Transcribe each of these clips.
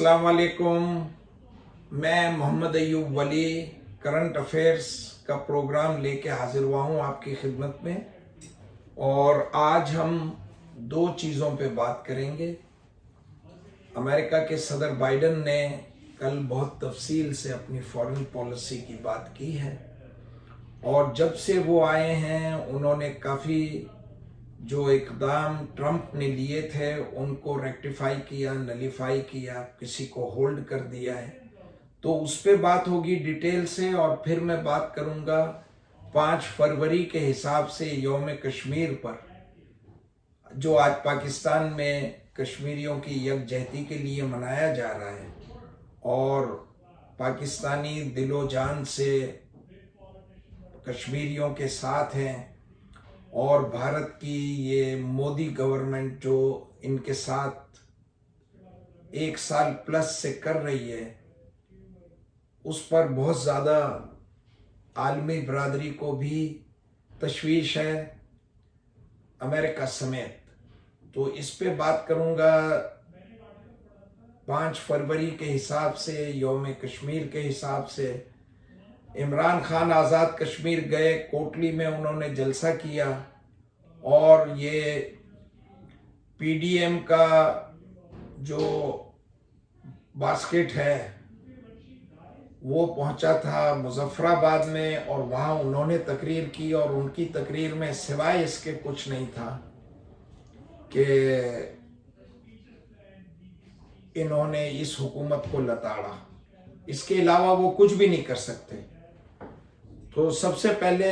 अस्सलाम वालेकुम। मैं मोहम्मद अयूब वली करंट अफेयर्स का प्रोग्राम लेके हाजिर हुआ हूँ आपकी खिदमत में। और आज हम दो चीज़ों पे बात करेंगे। अमेरिका के सदर बाइडन ने कल बहुत तफसील से अपनी फॉरेन पॉलिसी की बात की है और जब से वो आए हैं उन्होंने काफ़ी जो इकदाम ट्रंप ने लिए थे उनको रेक्टिफाई किया, नलीफाई किया, किसी को होल्ड कर दिया है। तो उस पर बात होगी डिटेल से। और फिर मैं बात करूंगा 5 फरवरी के हिसाब से यौम कश्मीर पर, जो आज पाकिस्तान में कश्मीरियों की यकजहती के लिए मनाया जा रहा है और पाकिस्तानी दिलो जान से कश्मीरियों के साथ हैं और भारत की ये मोदी गवर्नमेंट जो इनके साथ 1 साल प्लस से कर रही है उस पर बहुत ज़्यादा आलमी बरादरी को भी तशवीश है, अमेरिका समेत। तो इस पे बात करूँगा 5 फरवरी के हिसाब से, यौम कश्मीर के हिसाब से। इमरान खान आज़ाद कश्मीर गए, कोटली में उन्होंने जलसा किया और ये पीडीएम का जो बास्केट है वो पहुंचा था मुजफ्फराबाद में और वहाँ उन्होंने तकरीर की और उनकी तकरीर में सिवाय इसके कुछ नहीं था कि इन्होंने इस हुकूमत को लताड़ा। इसके अलावा वो कुछ भी नहीं कर सकते। तो सबसे पहले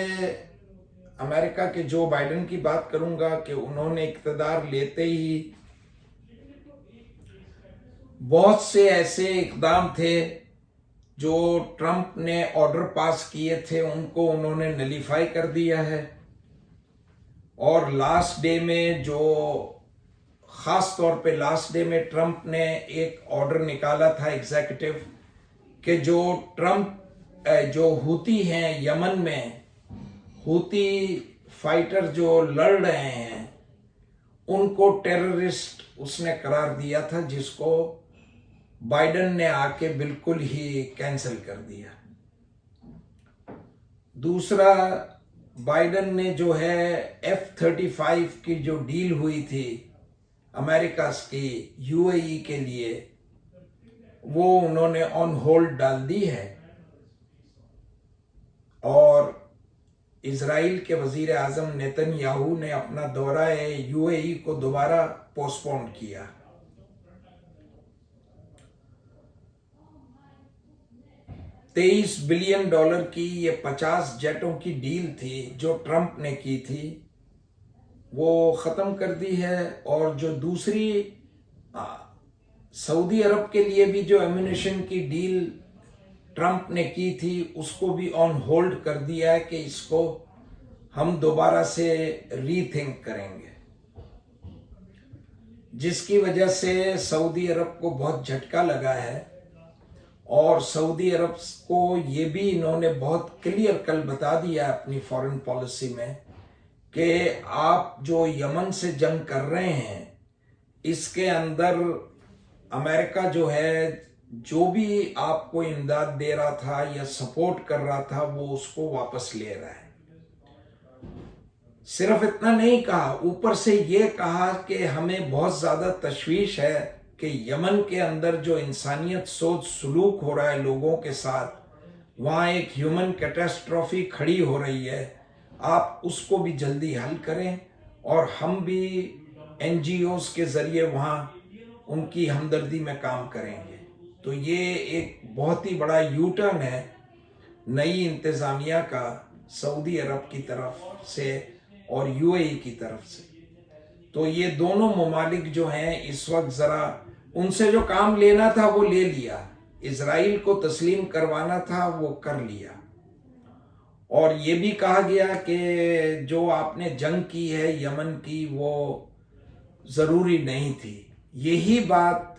अमेरिका के जो बाइडन की बात करूंगा कि उन्होंने इक़्तिदार लेते ही बहुत से ऐसे इक़दाम थे जो ट्रंप ने ऑर्डर पास किए थे उनको उन्होंने नलीफाई कर दिया है। और लास्ट डे में जो ख़ास तौर पे लास्ट डे में ट्रंप ने एक ऑर्डर निकाला था एग्जीक्यूटिव कि जो ट्रंप जो हूती हैं यमन में, हूती फाइटर जो लड़ रहे हैं उनको टेररिस्ट उसने करार दिया था, जिसको बाइडन ने आके बिल्कुल ही कैंसिल कर दिया। दूसरा, बाइडन ने जो है F-35 की जो डील हुई थी अमेरिका की यूएई के लिए, वो उन्होंने ऑन होल्ड डाल दी है। और इजराइल के वजीर आजम नेतन्याहू ने अपना दौरा यूएई को दोबारा पोस्टपोन किया। $23 बिलियन की ये 50 जेटों की डील थी जो ट्रंप ने की थी, वो ख़त्म कर दी है। और जो दूसरी सऊदी अरब के लिए भी जो एम्यूनेशन की डील ट्रंप ने की थी उसको भी ऑन होल्ड कर दिया है कि इसको हम दोबारा से रीथिंक करेंगे, जिसकी वजह से सऊदी अरब को बहुत झटका लगा है। और सऊदी अरब को ये भी इन्होंने बहुत क्लियर कल बता दिया अपनी फॉरेन पॉलिसी में कि आप जो यमन से जंग कर रहे हैं इसके अंदर अमेरिका जो है जो भी आपको इमदाद दे रहा था या सपोर्ट कर रहा था वो उसको वापस ले रहा है। सिर्फ इतना नहीं कहा, ऊपर से ये कहा कि हमें बहुत ज्यादा तशवीश है कि यमन के अंदर जो इंसानियत सोच सलूक हो रहा है लोगों के साथ, वहाँ एक ह्यूमन कैटास्ट्रॉफी खड़ी हो रही है, आप उसको भी जल्दी हल करें और हम भी NGOs के ज़रिए वहाँ उनकी हमदर्दी में काम करेंगे। तो ये एक बहुत ही बड़ा यू टर्न है नई इंतज़ामिया का सऊदी अरब की तरफ से और यूएई की तरफ से। तो ये दोनों ममालिक जो हैं इस वक्त ज़रा उनसे जो काम लेना था वो ले लिया, इजराइल को तस्लीम करवाना था वो कर लिया। और ये भी कहा गया कि जो आपने जंग की है यमन की वो ज़रूरी नहीं थी। यही बात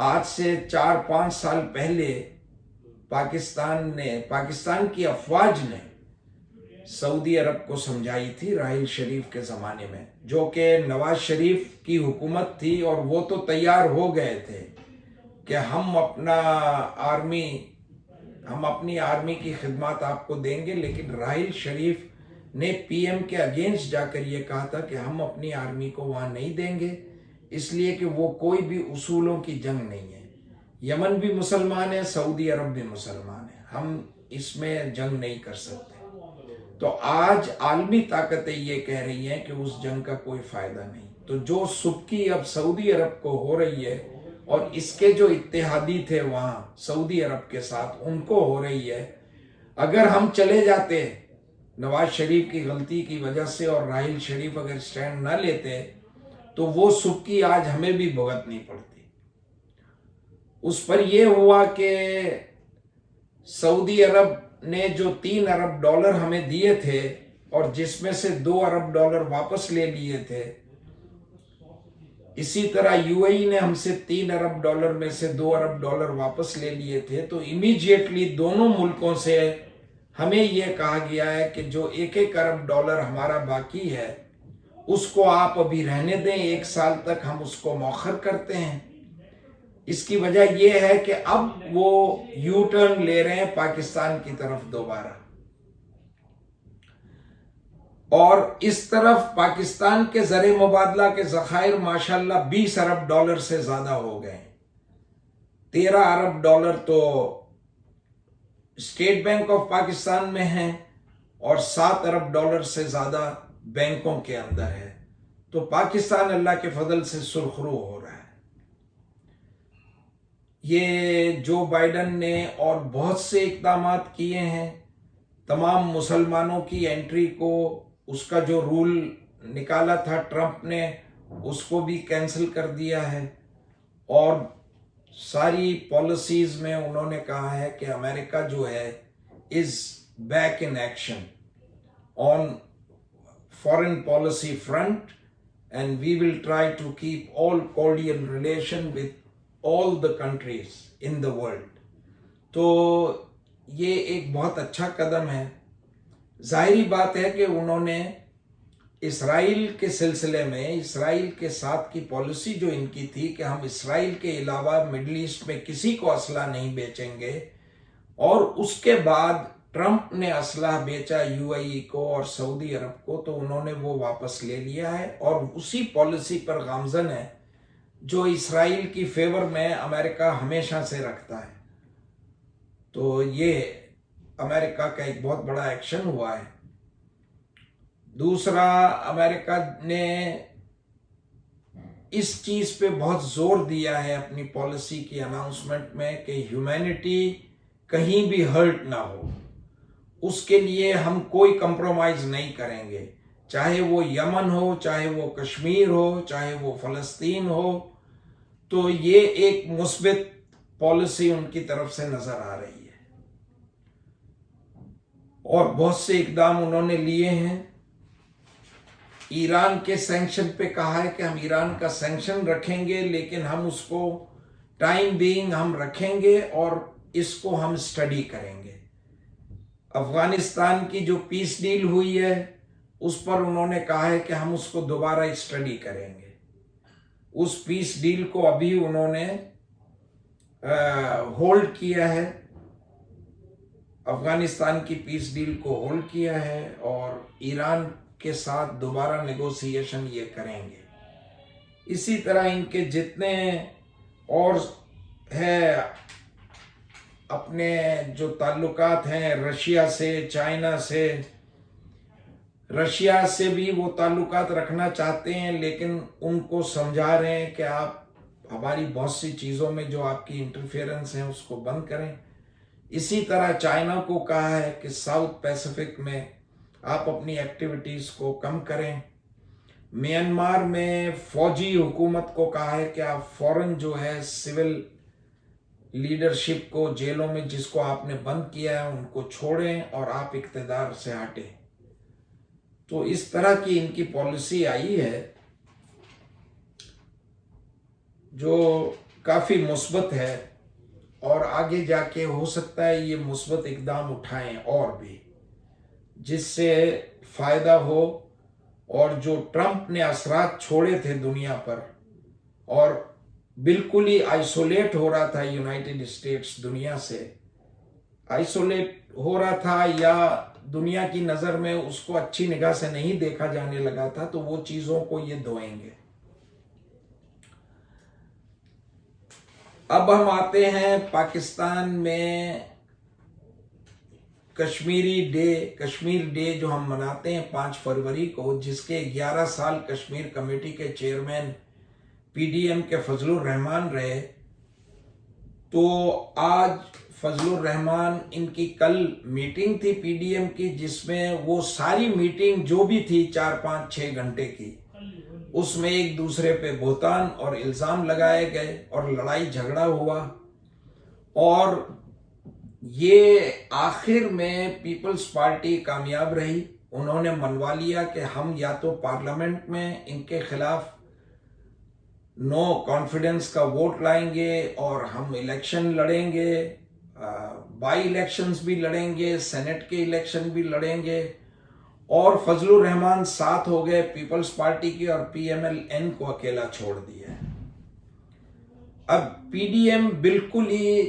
आज से 4-5 साल पहले पाकिस्तान की अफवाज ने सऊदी अरब को समझाई थी राहिल शरीफ के ज़माने में, जो कि नवाज शरीफ की हुकूमत थी और वो तो तैयार हो गए थे کہ ہم اپنی آرمی کی خدمات آپ کو دیں گے، لیکن راحیل شریف نے پی ایم کے اگینسٹ جا کر یہ کہا تھا کہ ہم اپنی آرمی کو وہاں نہیں دیں گے، اس لیے کہ وہ کوئی بھی اصولوں کی جنگ نہیں ہے۔ یمن بھی مسلمان ہے، سعودی عرب بھی مسلمان ہے، ہم اس میں جنگ نہیں کر سکتے۔ تو آج عالمی طاقتیں یہ کہہ رہی ہیں کہ اس جنگ کا کوئی فائدہ نہیں۔ تو جو سبکی اب سعودی عرب کو ہو رہی ہے اور اس کے جو اتحادی تھے وہاں سعودی عرب کے ساتھ ان کو ہو رہی ہے، اگر ہم چلے جاتے نواز شریف کی غلطی کی وجہ سے اور راحیل شریف اگر سٹینڈ نہ لیتے تو وہ سبکی آج ہمیں بھی بھگتنی پڑتی۔ اس پر یہ ہوا کہ سعودی عرب نے جو $3 ارب ہمیں دیے تھے اور جس میں سے $2 ارب واپس لے لیے تھے، اسی طرح یو اے ای نے ہم سے $3 ارب میں سے $2 ارب واپس لے لیے تھے۔ تو امیجیٹلی دونوں ملکوں سے ہمیں یہ کہا گیا ہے کہ جو $1 ارب ہمارا باقی ہے اس کو آپ ابھی رہنے دیں، 1 سال تک ہم اس کو مؤخر کرتے ہیں۔ اس کی وجہ یہ ہے کہ اب وہ یو ٹرن لے رہے ہیں پاکستان کی طرف دوبارہ، اور اس طرف پاکستان کے زر مبادلہ کے ذخائر ماشاءاللہ $20 ارب سے زیادہ ہو گئے۔ $13 ارب تو اسٹیٹ بینک آف پاکستان میں ہیں اور $7 ارب سے زیادہ بینکوں کے اندر ہے۔ تو پاکستان اللہ کے فضل سے سرخرو ہو رہا ہے۔ یہ جو بائیڈن نے اور بہت سے اقدامات کیے ہیں، تمام مسلمانوں کی انٹری کو، اس کا جو رول نکالا تھا ٹرمپ نے اس کو بھی کینسل کر دیا ہے، اور ساری پالیسیز میں انہوں نے کہا ہے کہ امریکہ جو ہے is back in action on foreign policy front and we will try to keep all cordial relation with all the countries in the world۔ تو یہ ایک بہت اچھا قدم ہے۔ ظاہری بات ہے کہ انہوں نے اسرائیل کے سلسلے میں اسرائیل کے ساتھ کی پالیسی جو ان کی تھی کہ ہم اسرائیل کے علاوہ مڈل ایسٹ میں کسی کو اسلحہ نہیں بیچیں گے، اور اس کے بعد ٹرمپ نے اسلحہ بیچا یو اے ای کو اور سعودی عرب کو، تو انہوں نے وہ واپس لے لیا ہے اور اسی پالیسی پر گامزن ہے جو اسرائیل کی فیور میں امریکہ ہمیشہ سے رکھتا ہے۔ تو یہ امریکہ کا ایک بہت بڑا ایکشن ہوا ہے۔ دوسرا، امریکہ نے اس چیز پہ بہت زور دیا ہے اپنی پالیسی کی اناؤنسمنٹ میں کہ ہیومینٹی کہیں بھی ہرٹ نہ ہو، اس کے لیے ہم کوئی کمپرومائز نہیں کریں گے، چاہے وہ یمن ہو، چاہے وہ کشمیر ہو، چاہے وہ فلسطین ہو۔ تو یہ ایک مثبت پالیسی ان کی طرف سے نظر آ رہی ہے، اور بہت سے اقدام انہوں نے لیے ہیں۔ ایران کے سینکشن پہ کہا ہے کہ ہم ایران کا سینکشن رکھیں گے، لیکن ہم اس کو ٹائم بینگ ہم رکھیں گے اور اس کو ہم اسٹڈی کریں گے۔ افغانستان کی جو پیس ڈیل ہوئی ہے اس پر انہوں نے کہا ہے کہ ہم اس کو دوبارہ اسٹڈی کریں گے۔ اس پیس ڈیل کو ابھی انہوں نے ہولڈ کیا ہے، افغانستان کی پیس ڈیل کو ہولڈ کیا ہے، اور ایران کے ساتھ دوبارہ نیگوسیشن یہ کریں گے۔ اسی طرح ان کے جتنے اور ہے اپنے جو تعلقات ہیں رشیا سے، چائنا سے، رشیا سے بھی وہ تعلقات رکھنا چاہتے ہیں، لیکن ان کو سمجھا رہے ہیں کہ آپ ہماری بہت سی چیزوں میں جو آپ کی انٹرفیئرنس ہیں اس کو بند کریں۔ اسی طرح چائنا کو کہا ہے کہ ساؤتھ پیسیفک میں آپ اپنی ایکٹیویٹیز کو کم کریں۔ میانمار میں فوجی حکومت کو کہا ہے کہ آپ فوراً جو ہے سول لیڈرشپ کو جیلوں میں جس کو آپ نے بند کیا ہے ان کو چھوڑیں اور آپ اقتدار سے ہٹیں۔ تو اس طرح کی ان کی پالیسی آئی ہے جو کافی مثبت ہے، اور آگے جا کے ہو سکتا ہے یہ مثبت اقدام اٹھائیں اور بھی جس سے فائدہ ہو، اور جو ٹرمپ نے اثرات چھوڑے تھے دنیا پر، اور बिल्कुल ही आइसोलेट हो रहा था, यूनाइटेड स्टेट्स दुनिया से आइसोलेट हो रहा था, या दुनिया की नज़र में उसको अच्छी निगाह से नहीं देखा जाने लगा था, तो वो चीज़ों को ये धोएंगे। अब हम आते हैं पाकिस्तान में कश्मीर डे जो हम मनाते हैं 5 फरवरी को, जिसके 11 साल कश्मीर कमेटी के चेयरमैन पीडीएम के फजलुर रहमान रहे। तो आज फजलुर रहमान, इनकी कल मीटिंग थी पीडीएम की, जिसमें वो सारी मीटिंग जो भी थी 4, 5, 6 घंटे की, उसमें एक दूसरे पे बोहतान और इल्ज़ाम लगाए गए और लड़ाई झगड़ा हुआ। और ये आखिर में पीपल्स पार्टी कामयाब रही। उन्होंने मनवा लिया कि हम या तो पार्लियामेंट में इनके खिलाफ नो कॉन्फिडेंस का वोट लाएंगे और हम इलेक्शन लड़ेंगे, बाई इलेक्शंस भी लड़ेंगे, सेनेट के इलेक्शन भी लड़ेंगे। और फजलुर रहमान साथ हो गए पीपल्स पार्टी की और पीएमएल-एन को अकेला छोड़ दिया। अब पीडीएम बिल्कुल ही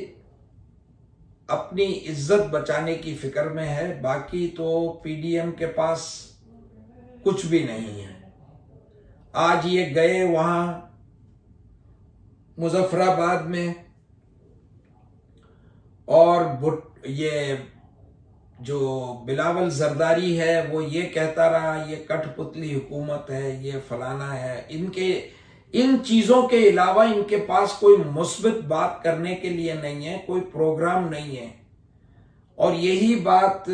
अपनी इज्जत बचाने की फिक्र में है, बाकी तो पीडीएम के पास कुछ भी नहीं है। आज ये गए वहां मुजफ्फराबाद में, और ये जो बिलावल जरदारी है वो ये कहता रहा ये कठपुतली हुकूमत है, ये फलाना है। इन चीज़ों के अलावा इनके पास कोई मुस्बित बात करने के लिए नहीं है, कोई प्रोग्राम नहीं है। और यही बात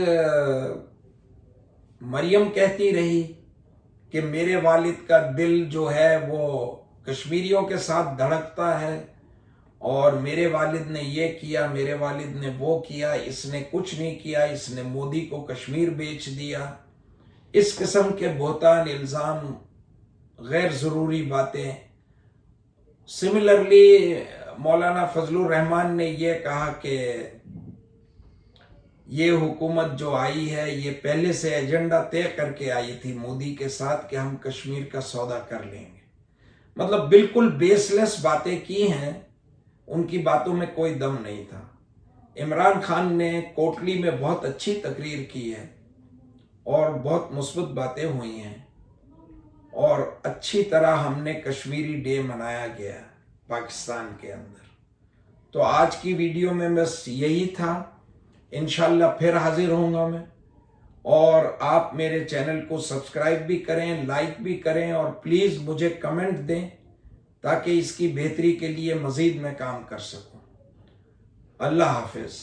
मरियम कहती रही कि मेरे वालिद का दिल जो है वो कश्मीरियों के साथ धड़कता है, और मेरे वालिद ने ये किया, मेरे वालिद ने वो किया, इसने कुछ नहीं किया, इसने मोदी को कश्मीर बेच दिया। इस किस्म के बोहतान इल्ज़ाम, गैर ज़रूरी बातें। सिमिलरली मौलाना फजलुर रहमान ने ये कहा कि ये हुकूमत जो आई है ये पहले से एजेंडा तय करके आई थी मोदी के साथ कि हम कश्मीर का सौदा कर लेंगे। मतलब बिल्कुल बेसलेस बातें की हैं, उनकी बातों में कोई दम नहीं था। इमरान खान ने कोटली में बहुत अच्छी तकरीर की है और बहुत मुस्बत बातें हुई हैं, और अच्छी तरह हमने कश्मीरी डे मनाया गया पाकिस्तान के अंदर। तो आज की वीडियो में बस यही था। इंशाल्लाह फिर हाजिर होऊंगा मैं, और आप मेरे चैनल को सब्सक्राइब भी करें, लाइक भी करें, और प्लीज़ मुझे कमेंट दें ताकि इसकी बेहतरी के लिए मज़ीद मैं काम कर सकूं। अल्लाह हाफिज़।